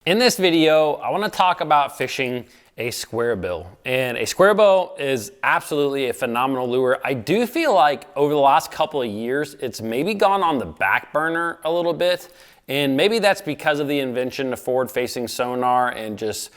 In this video, I want to talk about fishing a square bill. And a square bill is absolutely a phenomenal lure. I do feel like over the last couple of years, it's maybe gone on the back burner a little bit. And maybe that's because of the invention of forward-facing sonar and just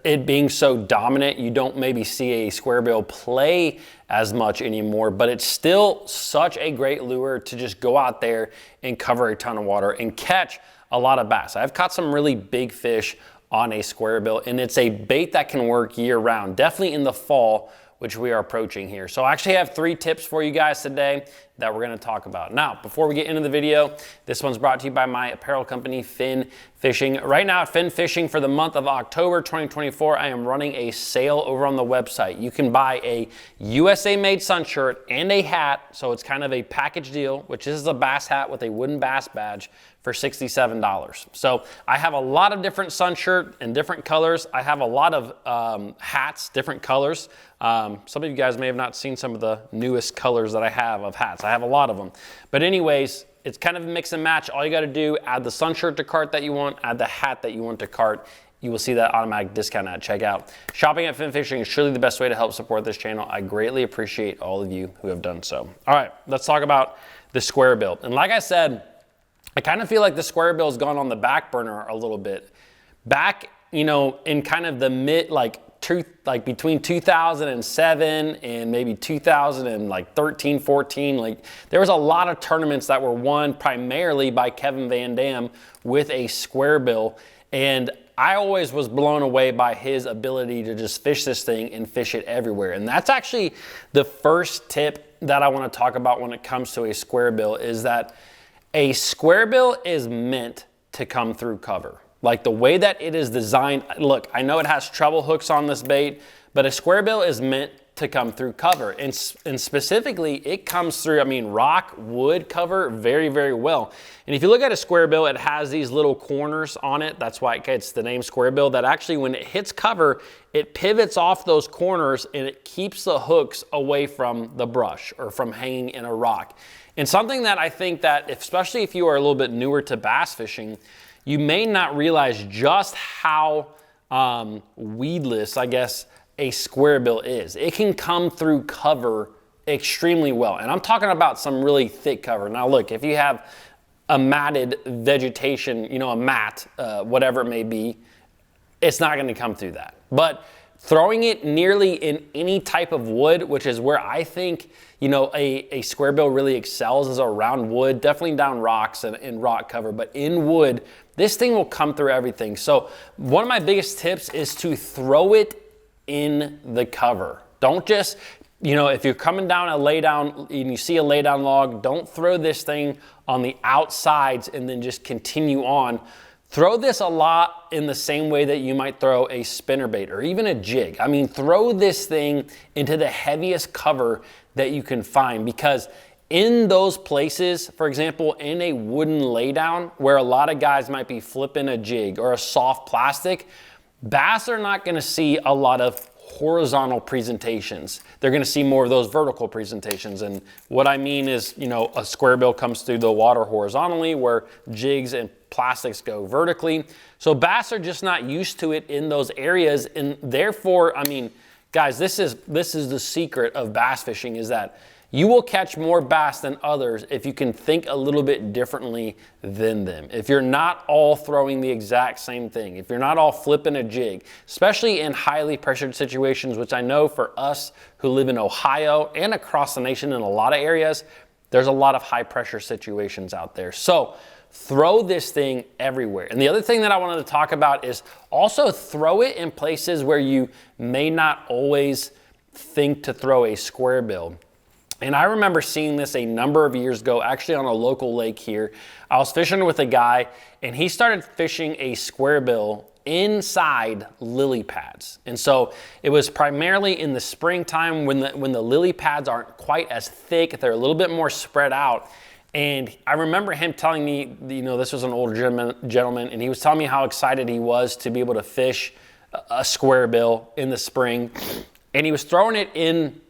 it being so dominant, you don't maybe see a square bill play as much anymore, but it's still such a great lure to just go out there and cover a ton of water and catch a lot of bass. I've caught some really big fish on a square bill, and it's a bait that can work year round, definitely in the fall, which we are approaching here. So I actually have 3 tips for you guys today that we're gonna talk about. Now, before we get into the video, this one's brought to you by my apparel company, Finn Fishing. Right now at Finn Fishing for the month of October 2024, I am running a sale over on the website. You can buy a USA made sun shirt and a hat, so it's kind of a package deal, which is a bass hat with a wooden bass badge for $67. So I have a lot of different sun shirt in different colors. I have a lot of hats, different colors. Some of you guys may have not seen some of the newest colors that I have of hats. I have a lot of them. But anyways, it's kind of a mix and match. All you got to do, add the sun shirt to cart that you want, add the hat that you want to cart. You will see that automatic discount at checkout. Shopping at Finn Fishing is surely the best way to help support this channel. I greatly appreciate all of you who have done so. All right, let's talk about the square bill. And like I said, I kind of feel like the square bill has gone on the back burner a little bit. Back, you know, in kind of the mid, like between 2007 and maybe 2013, 14, like there was a lot of tournaments that were won primarily by Kevin Van Dam with a square bill. And I always was blown away by his ability to just fish this thing and fish it everywhere. And that's actually the first tip that I want to talk about when it comes to a square bill, is that a square bill is meant to come through cover. Like the way that it is designed, look, I know it has treble hooks on this bait, but a square bill is meant to come through cover. And specifically, it comes through, I mean, rock, wood cover very, very well. And if you look at a square bill, it has these little corners on it. That's why it gets the name square bill, that actually when it hits cover, it pivots off those corners and it keeps the hooks away from the brush or from hanging in a rock. And something that I think that, especially if you are a little bit newer to bass fishing, you may not realize just how weedless, I guess, a square bill is. It can come through cover extremely well. And I'm talking about some really thick cover. Now look, if you have a matted vegetation, you know, a mat, whatever it may be, it's not gonna come through that. But throwing it nearly in any type of wood, which is where I think, you know, a square bill really excels, is around wood, definitely down rocks and rock cover, but in wood, this thing will come through everything. So one of my biggest tips is to throw it in the cover. Don't just, you know, if you're coming down a laydown and you see a laydown log, don't throw this thing on the outsides and then just continue on. Throw this a lot in the same way that you might throw a spinnerbait or even a jig. I mean, throw this thing into the heaviest cover that you can find, because in those places, for example, in a wooden laydown where a lot of guys might be flipping a jig or a soft plastic, bass are not gonna see a lot of horizontal presentations. They're gonna see more of those vertical presentations. And what I mean is, you know, a square bill comes through the water horizontally where jigs and plastics go vertically. So bass are just not used to it in those areas. And therefore, I mean, guys, this is the secret of bass fishing, is that you will catch more bass than others if you can think a little bit differently than them. If you're not all throwing the exact same thing, if you're not all flipping a jig, especially in highly pressured situations, which I know for us who live in Ohio and across the nation in a lot of areas, there's a lot of high pressure situations out there. So throw this thing everywhere. And the other thing that I wanted to talk about is also throw it in places where you may not always think to throw a square bill. And I remember seeing this a number of years ago, actually on a local lake here. I was fishing with a guy and he started fishing a square bill inside lily pads. And so it was primarily in the springtime when the lily pads aren't quite as thick, they're a little bit more spread out. And I remember him telling me, you know, this was an older gentleman, and he was telling me how excited he was to be able to fish a square bill in the spring. And he was throwing it in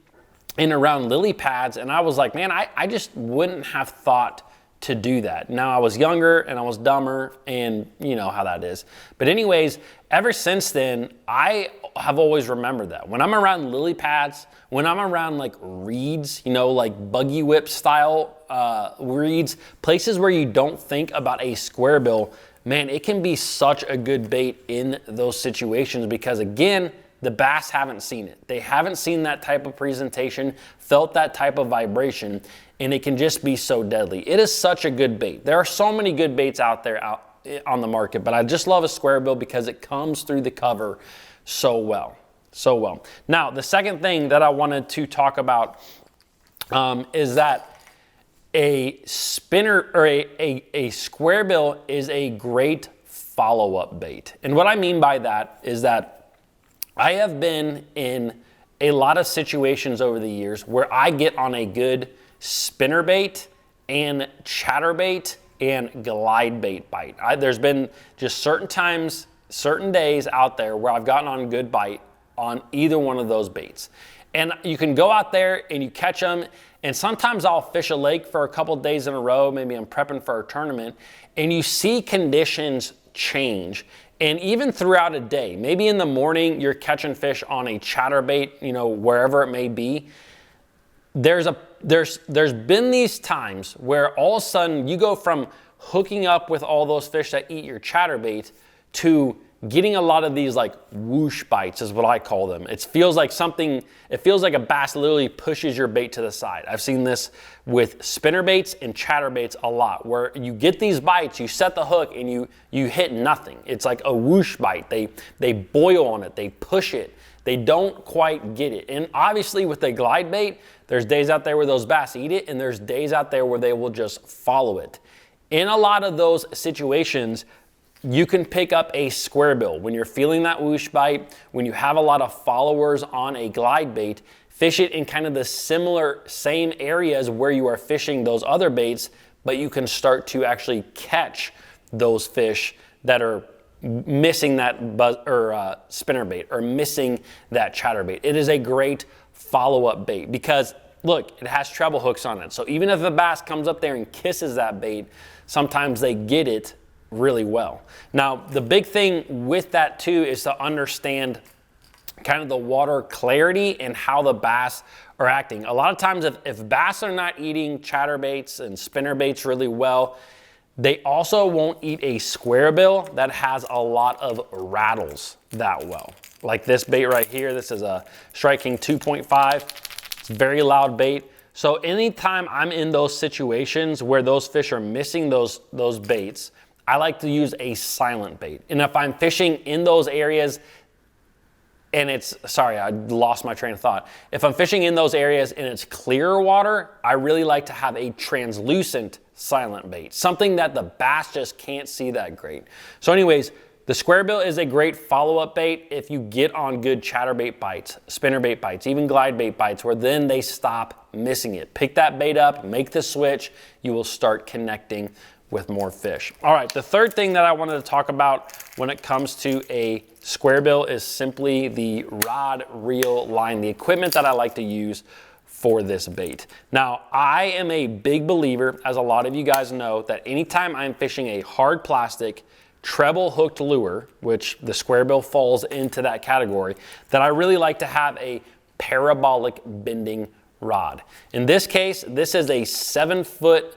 around lily pads, and I was like, man, I just wouldn't have thought to do that. Now, I was younger and I was dumber, and you know how that is. But anyways, ever since then, I have always remembered that. When I'm around lily pads, when I'm around like reeds, you know, like buggy whip style reeds, places where you don't think about a square bill, man, it can be such a good bait in those situations because, again, the bass haven't seen it. They haven't seen that type of presentation, felt that type of vibration, and it can just be so deadly. It is such a good bait. There are so many good baits out there on the market, but I just love a square bill because it comes through the cover so well, so well. Now, the second thing that I wanted to talk about is that a spinner or a square bill is a great follow-up bait. And what I mean by that is that I have been in a lot of situations over the years where I get on a good spinner bait and chatterbait and glide bait bite. There's been just certain times, certain days out there where I've gotten on a good bite on either one of those baits. And you can go out there and you catch them, and sometimes I'll fish a lake for a couple days in a row, maybe I'm prepping for a tournament, and you see conditions change. And even throughout a day, maybe in the morning you're catching fish on a chatterbait, you know, wherever it may be. There's been these times where all of a sudden you go from hooking up with all those fish that eat your chatterbait to getting a lot of these like whoosh bites is what I call them. It feels like a bass literally pushes your bait to the side. I've seen this with spinner baits and chatterbaits a lot, where you get these bites, you set the hook and you hit nothing. It's like a whoosh bite. They boil on it, they push it, they don't quite get it. And obviously with a glide bait, there's days out there where those bass eat it, and there's days out there where they will just follow it. In a lot of those situations, you can pick up a square bill. When you're feeling that whoosh bite, when you have a lot of followers on a glide bait, fish it in kind of the same areas where you are fishing those other baits, but you can start to actually catch those fish that are missing that spinner bait or missing that chatterbait. It is a great follow-up bait because look, it has treble hooks on it. So even if a bass comes up there and kisses that bait, sometimes they get it really well. Now, the big thing with that too is to understand kind of the water clarity and how the bass are acting. A lot of times if bass are not eating chatterbaits and spinner baits really well, they also won't eat a square bill that has a lot of rattles that well. Like this bait right here, this is a Strike King 2.5. It's a very loud bait. So anytime I'm in those situations where those fish are missing those baits, I like to use a silent bait. And if I'm fishing in those areas and I lost my train of thought. If I'm fishing in those areas and it's clear water, I really like to have a translucent silent bait, something that the bass just can't see that great. So anyways, the square bill is a great follow-up bait if you get on good chatterbait bites, spinnerbait bites, even glide bait bites, where then they stop missing it. Pick that bait up, make the switch, you will start connecting with more fish. All right, the third thing that I wanted to talk about when it comes to a square bill is simply the rod, reel, line, the equipment that I like to use for this bait. Now, I am a big believer, as a lot of you guys know, that anytime I'm fishing a hard plastic, treble hooked lure, which the square bill falls into that category, that I really like to have a parabolic bending rod. In this case, this is a 7-foot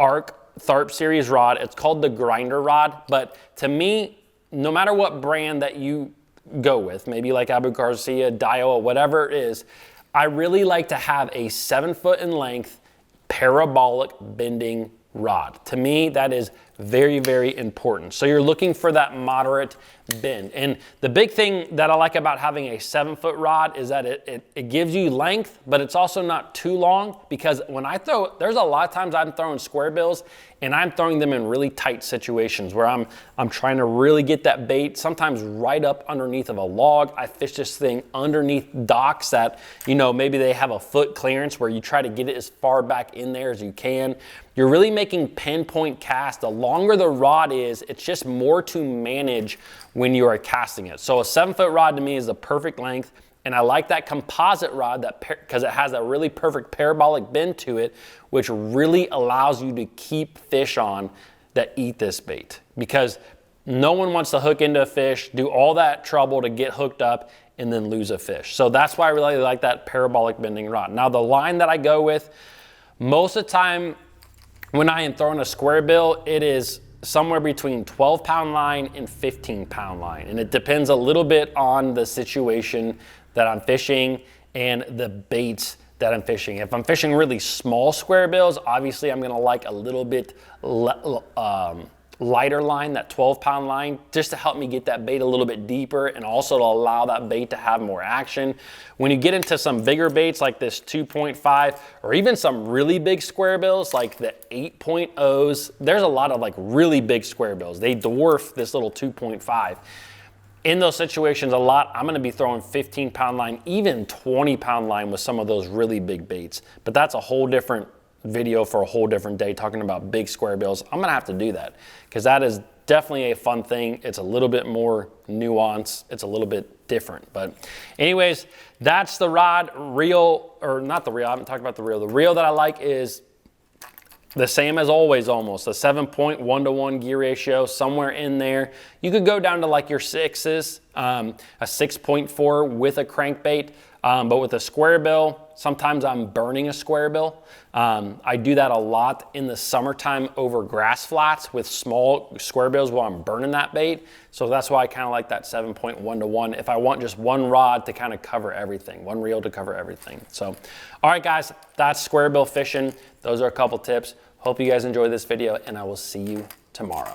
Arc Tharp series rod. It's called the grinder rod, but to me, no matter what brand that you go with, maybe like Abu Garcia, Daiwa, whatever it is, I really like to have a 7-foot in length parabolic bending rod. To me, that is very, very important. So you're looking for that moderate bend. And the big thing that I like about having a 7-foot rod is that it gives you length, but it's also not too long, because when I throw, there's a lot of times I'm throwing square bills and I'm throwing them in really tight situations where I'm trying to really get that bait, sometimes right up underneath of a log. I fish this thing underneath docks that, you know, maybe they have a foot clearance where you try to get it as far back in there as you can. You're really making pinpoint casts. The longer the rod is, it's just more to manage when you are casting it. So a 7-foot rod to me is the perfect length. And I like that composite rod because it has a really perfect parabolic bend to it, which really allows you to keep fish on that eat this bait. Because no one wants to hook into a fish, do all that trouble to get hooked up, and then lose a fish. So that's why I really like that parabolic bending rod. Now the line that I go with, most of the time when I am throwing a square bill, it is somewhere between 12-pound line and 15-pound line. And it depends a little bit on the situation that I'm fishing and the baits that I'm fishing. If I'm fishing really small square bills, obviously I'm gonna like a little bit lighter line, that 12-pound line, just to help me get that bait a little bit deeper and also to allow that bait to have more action. When you get into some bigger baits like this 2.5 or even some really big square bills like the 8.0s, there's a lot of like really big square bills. They dwarf this little 2.5. In those situations a lot, I'm gonna be throwing 15-pound line, even 20-pound line with some of those really big baits. But that's a whole different video for a whole different day, talking about big square bills. I'm gonna have to do that because that is definitely a fun thing. It's a little bit more nuanced. It's a little bit different. But anyways, that's the rod. Reel, or not the reel, I haven't talked about the reel. The reel that I like is the same as always, almost a 7.1-to-1 gear ratio, somewhere in there. You could go down to like your 6s, a 6.4 with a crankbait, but with a square bill, sometimes I'm burning a square bill. I do that a lot in the summertime over grass flats with small square bills while I'm burning that bait. So that's why I kind of like that 7.1-to-1 if I want just one rod to kind of cover everything, one reel to cover everything. So, all right guys, that's square bill fishing. Those are a couple tips. Hope you guys enjoyed this video and I will see you tomorrow.